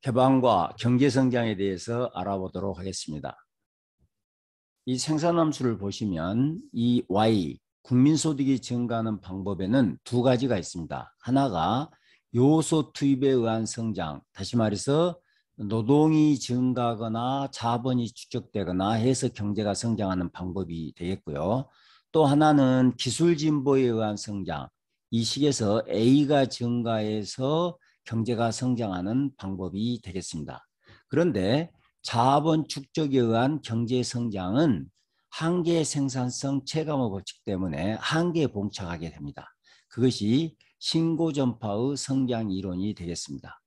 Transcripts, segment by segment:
개방과 경제 성장에 대해서 알아보도록 하겠습니다. 이 생산함수를 보시면 이 Y, 국민소득이 증가하는 방법에는 두 가지가 있습니다. 하나가 요소 투입에 의한 성장, 다시 말해서 노동이 증가하거나 자본이 축적되거나 해서 경제가 성장하는 방법이 되겠고요. 또 하나는 기술 진보에 의한 성장, 이 식에서 A가 증가해서 경제가 성장하는 방법이 되겠습니다. 그런데 자본 축적에 의한 경제 성장은 한계 생산성 체감의 법칙 때문에 한계에 봉착하게 됩니다. 그것이 신고전파의 성장 이론이 되겠습니다.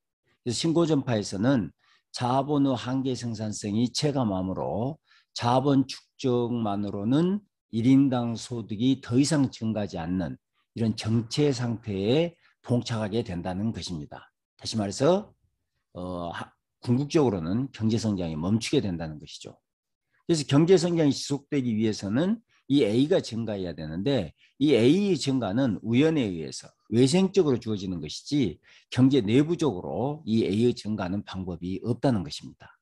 그래서 신고전파에서는 자본의 한계 생산성이 체감하므로 자본 축적만으로는 1인당 소득이 더 이상 증가하지 않는 이런 정체 상태에 봉착하게 된다는 것입니다. 다시 말해서 궁극적으로는 경제성장이 멈추게 된다는 것이죠. 그래서 경제성장이 지속되기 위해서는 이 A가 증가해야 되는데 이 A의 증가는 우연에 의해서 외생적으로 주어지는 것이지 경제 내부적으로 이 A의 증가는 방법이 없다는 것입니다.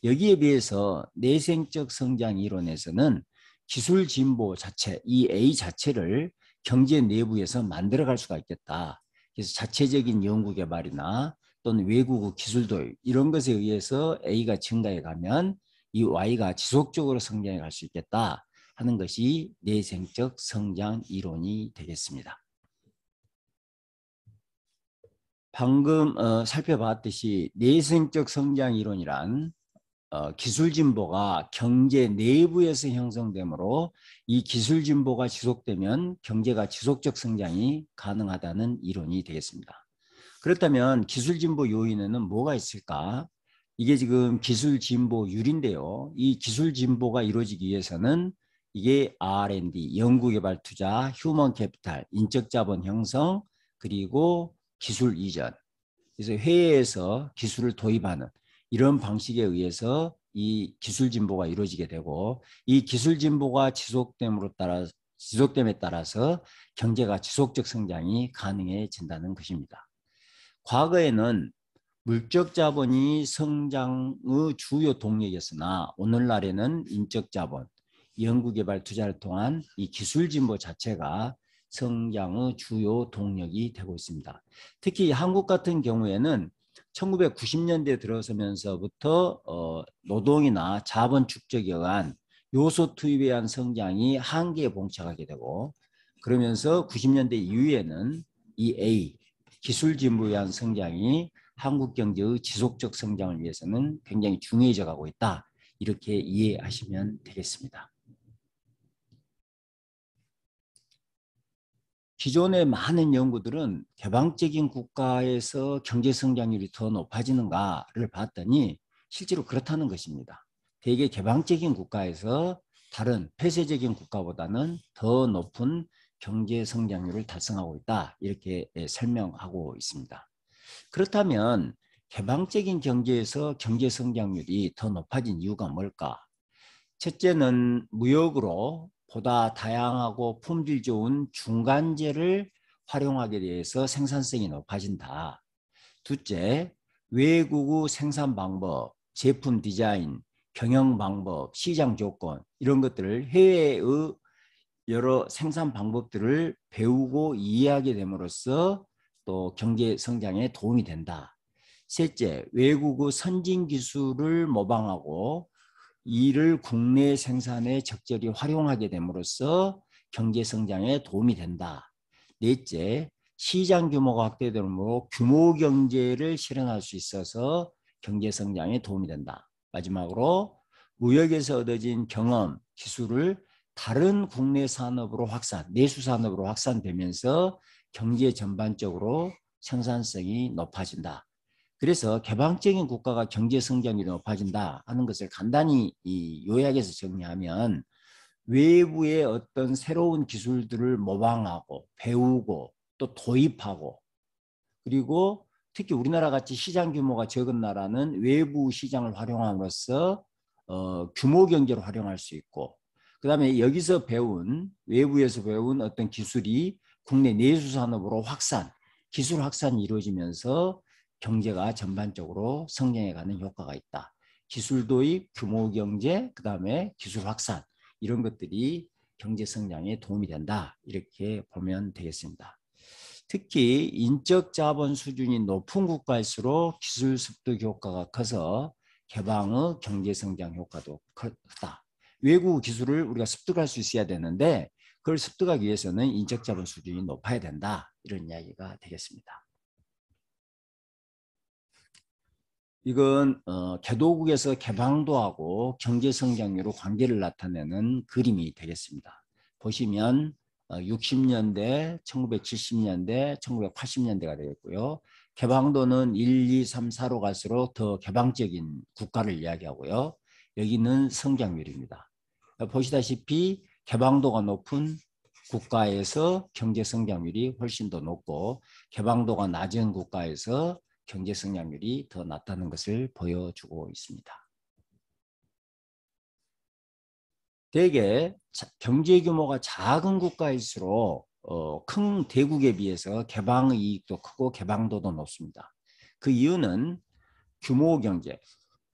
여기에 비해서 내생적 성장 이론에서는 기술 진보 자체, 이 A 자체를 경제 내부에서 만들어갈 수가 있겠다. 그래서 자체적인 연구 개발이나 또는 외국의 기술 도입 이런 것에 의해서 A가 증가해 가면 이 Y가 지속적으로 성장해 갈 수 있겠다 하는 것이 내생적 성장 이론이 되겠습니다. 방금 살펴봤듯이 내생적 성장 이론이란 기술 진보가 경제 내부에서 형성되므로 이 기술 진보가 지속되면 경제가 지속적 성장이 가능하다는 이론이 되겠습니다. 그렇다면 기술 진보 요인에는 뭐가 있을까? 이게 지금 기술 진보율인데요. 이 기술 진보가 이루어지기 위해서는 이게 R&D, 연구개발 투자, 휴먼 캐피탈, 인적 자본 형성, 그리고 기술 이전. 그래서 해외에서 기술을 도입하는 이런 방식에 의해서 이 기술 진보가 이루어지게 되고 이 기술 진보가 지속됨에 따라서 경제가 지속적 성장이 가능해진다는 것입니다. 과거에는 물적 자본이 성장의 주요 동력이었으나 오늘날에는 인적 자본, 연구개발 투자를 통한 이 기술 진보 자체가 성장의 주요 동력이 되고 있습니다. 특히 한국 같은 경우에는 1990년대 들어서면서부터 노동이나 자본 축적에 의한 요소 투입에 의한 성장이 한계에 봉착하게 되고 그러면서 90년대 이후에는 이 A, 기술 진보에 의한 성장이 한국 경제의 지속적 성장을 위해서는 굉장히 중요해져 가고 있다. 이렇게 이해하시면 되겠습니다. 기존의 많은 연구들은 개방적인 국가에서 경제 성장률이 더 높아지는가를 봤더니 실제로 그렇다는 것입니다. 대개 개방적인 국가에서 다른 폐쇄적인 국가보다는 더 높은 경제 성장률을 달성하고 있다. 이렇게 설명하고 있습니다. 그렇다면 개방적인 경제에서 경제 성장률이 더 높아진 이유가 뭘까? 첫째는 무역으로 보다 다양하고 품질 좋은 중간재를 활용하게 돼서 생산성이 높아진다. 둘째, 외국의 생산 방법, 제품 디자인, 경영 방법, 시장 조건 이런 것들을 해외의 여러 생산 방법들을 배우고 이해하게 됨으로써 또 경제 성장에 도움이 된다. 셋째, 외국의 선진 기술을 모방하고 이를 국내 생산에 적절히 활용하게 됨으로써 경제 성장에 도움이 된다. 넷째, 시장 규모가 확대되므로 규모 경제를 실현할 수 있어서 경제 성장에 도움이 된다. 마지막으로 무역에서 얻어진 경험, 기술을 다른 국내 산업으로 확산, 내수 산업으로 확산되면서 경제 전반적으로 생산성이 높아진다. 그래서 개방적인 국가가 경제 성장률이 높아진다 하는 것을 간단히 요약해서 정리하면 외부의 어떤 새로운 기술들을 모방하고 배우고 또 도입하고 그리고 특히 우리나라 같이 시장 규모가 적은 나라는 외부 시장을 활용함으로써 규모 경제로 활용할 수 있고 그다음에 여기서 배운 외부에서 배운 어떤 기술이 국내 내수 산업으로 확산, 기술 확산이 이루어지면서 경제가 전반적으로 성장해가는 효과가 있다. 기술 도입, 규모 경제, 그 다음에 기술 확산 이런 것들이 경제 성장에 도움이 된다. 이렇게 보면 되겠습니다. 특히 인적 자본 수준이 높은 국가일수록 기술 습득 효과가 커서 개방의 경제 성장 효과도 크다. 외국 기술을 우리가 습득할 수 있어야 되는데 그걸 습득하기 위해서는 인적 자본 수준이 높아야 된다. 이런 이야기가 되겠습니다. 이건 개도국에서 개방도하고 경제성장률의 관계를 나타내는 그림이 되겠습니다. 보시면 60년대, 1970년대, 1980년대가 되겠고요. 개방도는 1, 2, 3, 4로 갈수록 더 개방적인 국가를 이야기하고요. 여기는 성장률입니다. 보시다시피 개방도가 높은 국가에서 경제성장률이 훨씬 더 높고 개방도가 낮은 국가에서 경제 성장률이 더 낮다는 것을 보여주고 있습니다. 대개 경제 규모가 작은 국가일수록 큰 대국에 비해서 개방의 이익도 크고 개방도도 높습니다. 그 이유는 규모 경제,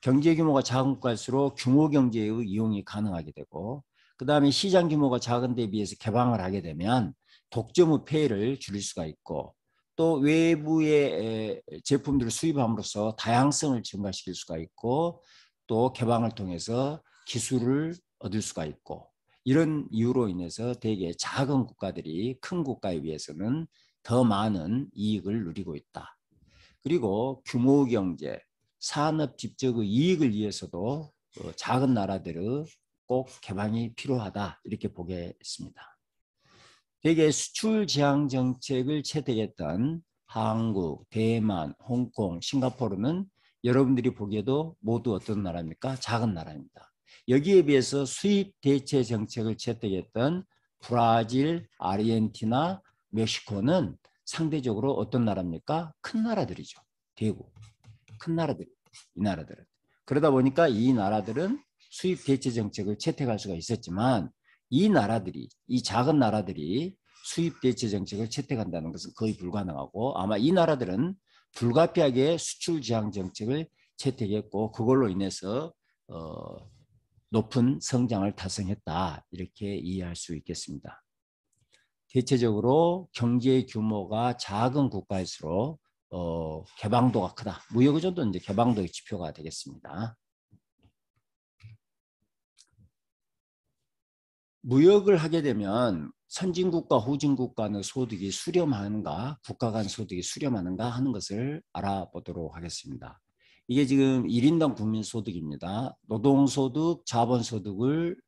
경제 규모가 작은 국가일수록 규모 경제의 이용이 가능하게 되고 그 다음에 시장 규모가 작은 데에 비해서 개방을 하게 되면 독점의 폐해를 줄일 수가 있고 또 외부의 제품들을 수입함으로써 다양성을 증가시킬 수가 있고 또 개방을 통해서 기술을 얻을 수가 있고 이런 이유로 인해서 대개 작은 국가들이 큰 국가에 비해서는 더 많은 이익을 누리고 있다. 그리고 규모 경제, 산업 집적의 이익을 위해서도 작은 나라들의 꼭 개방이 필요하다 이렇게 보겠습니다. 대개 수출 제한 정책을 채택했던 한국, 대만, 홍콩, 싱가포르는 여러분들이 보기에도 모두 어떤 나라입니까? 작은 나라입니다. 여기에 비해서 수입 대체 정책을 채택했던 브라질, 아르헨티나, 멕시코는 상대적으로 어떤 나라입니까? 큰 나라들이죠. 대국, 큰 나라들, 이 나라들은. 그러다 보니까 이 나라들은 수입 대체 정책을 채택할 수가 있었지만 이 나라들이, 이 작은 나라들이 수입 대체 정책을 채택한다는 것은 거의 불가능하고 아마 이 나라들은 불가피하게 수출 제한 정책을 채택했고 그걸로 인해서 높은 성장을 달성했다 이렇게 이해할 수 있겠습니다. 대체적으로 경제 규모가 작은 국가일수록 개방도가 크다. 무역의존도 이제 개방도의 지표가 되겠습니다. 무역을 하게 되면 선진국과 후진국간의 소득이 수렴하는가, 국가 간 소득이 수렴하는가 하는 것을 알아보도록 하겠습니다. 이게 지금 1인당 국민소득입니다. 노동소득, 자본소득을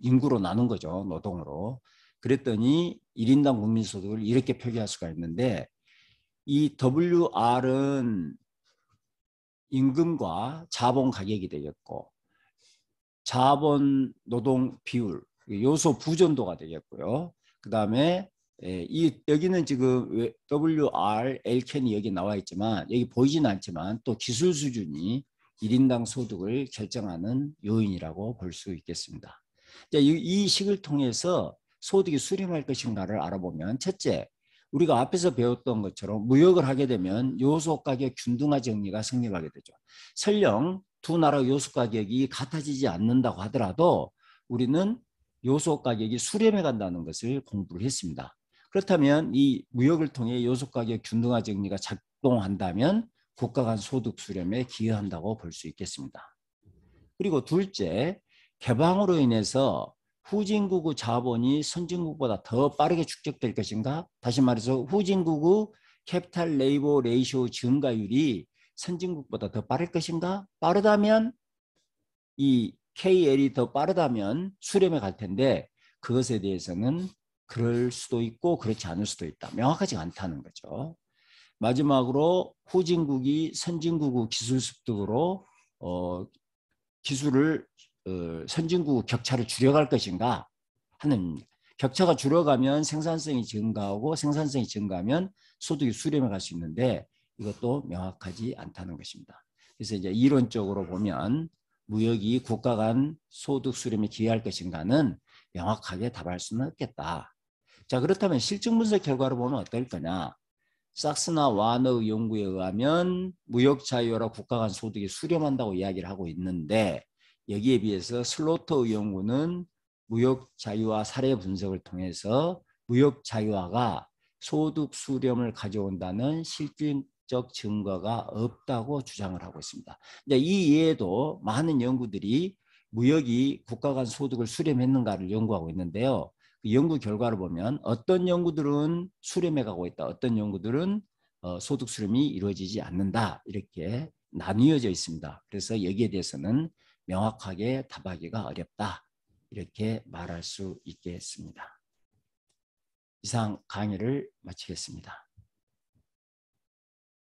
인구로 나눈 거죠. 노동으로. 그랬더니 1인당 국민소득을 이렇게 표기할 수가 있는데 이 WR은 임금과 자본 가격이 되겠고 자본 노동 비율 요소 부존도가 되겠고요. 그 다음에 여기는 지금 WR, LCAN이 여기 나와 있지만 여기 보이지는 않지만 또 기술 수준이 1인당 소득을 결정하는 요인이라고 볼 수 있겠습니다. 이 식을 통해서 소득이 수렴할 것인가를 알아보면 첫째, 우리가 앞에서 배웠던 것처럼 무역을 하게 되면 요소 가격 균등화 정리가 성립하게 되죠. 설령 두 나라 요소 가격이 같아지지 않는다고 하더라도 우리는 요소 가격이 수렴해 간다는 것을 공부를 했습니다. 그렇다면 이 무역을 통해 요소 가격 균등화 정리가 작동한다면 국가 간 소득 수렴에 기여한다고 볼 수 있겠습니다. 그리고 둘째, 개방으로 인해서 후진국의 자본이 선진국보다 더 빠르게 축적될 것인가? 다시 말해서 후진국의 캐피탈 레이버 레이쇼 증가율이 선진국보다 더 빠를 것인가? 빠르다면 이 KL이 더 빠르다면 수렴에 갈 텐데 그것에 대해서는 그럴 수도 있고 그렇지 않을 수도 있다. 명확하지 않다는 거죠. 마지막으로 후진국이 선진국의 기술 습득으로 기술을 선진국 격차를 줄여갈 것인가 하는 격차가 줄어가면 생산성이 증가하고 생산성이 증가하면 소득이 수렴해 갈 수 있는데 이것도 명확하지 않다는 것입니다. 그래서 이제 이론적으로 보면 무역이 국가 간 소득 수렴에 기여할 것인가는 명확하게 답할 수는 없겠다. 자, 그렇다면 실증 분석 결과를 보면 어떨 거냐? 삭스나 와너의 연구에 의하면 무역 자유화로 국가 간 소득이 수렴한다고 이야기를 하고 있는데 여기에 비해서 슬로터의 연구는 무역 자유화 사례 분석을 통해서 무역 자유화가 소득 수렴을 가져온다는 실질적 증거가 없다고 주장을 하고 있습니다. 이 이외에도 많은 연구들이 무역이 국가 간 소득을 수렴했는가를 연구하고 있는데요. 그 연구 결과를 보면 어떤 연구들은 수렴해 가고 있다. 어떤 연구들은 소득 수렴이 이루어지지 않는다. 이렇게 나뉘어져 있습니다. 그래서 여기에 대해서는 명확하게 답하기가 어렵다. 이렇게 말할 수 있겠습니다. 이상 강의를 마치겠습니다.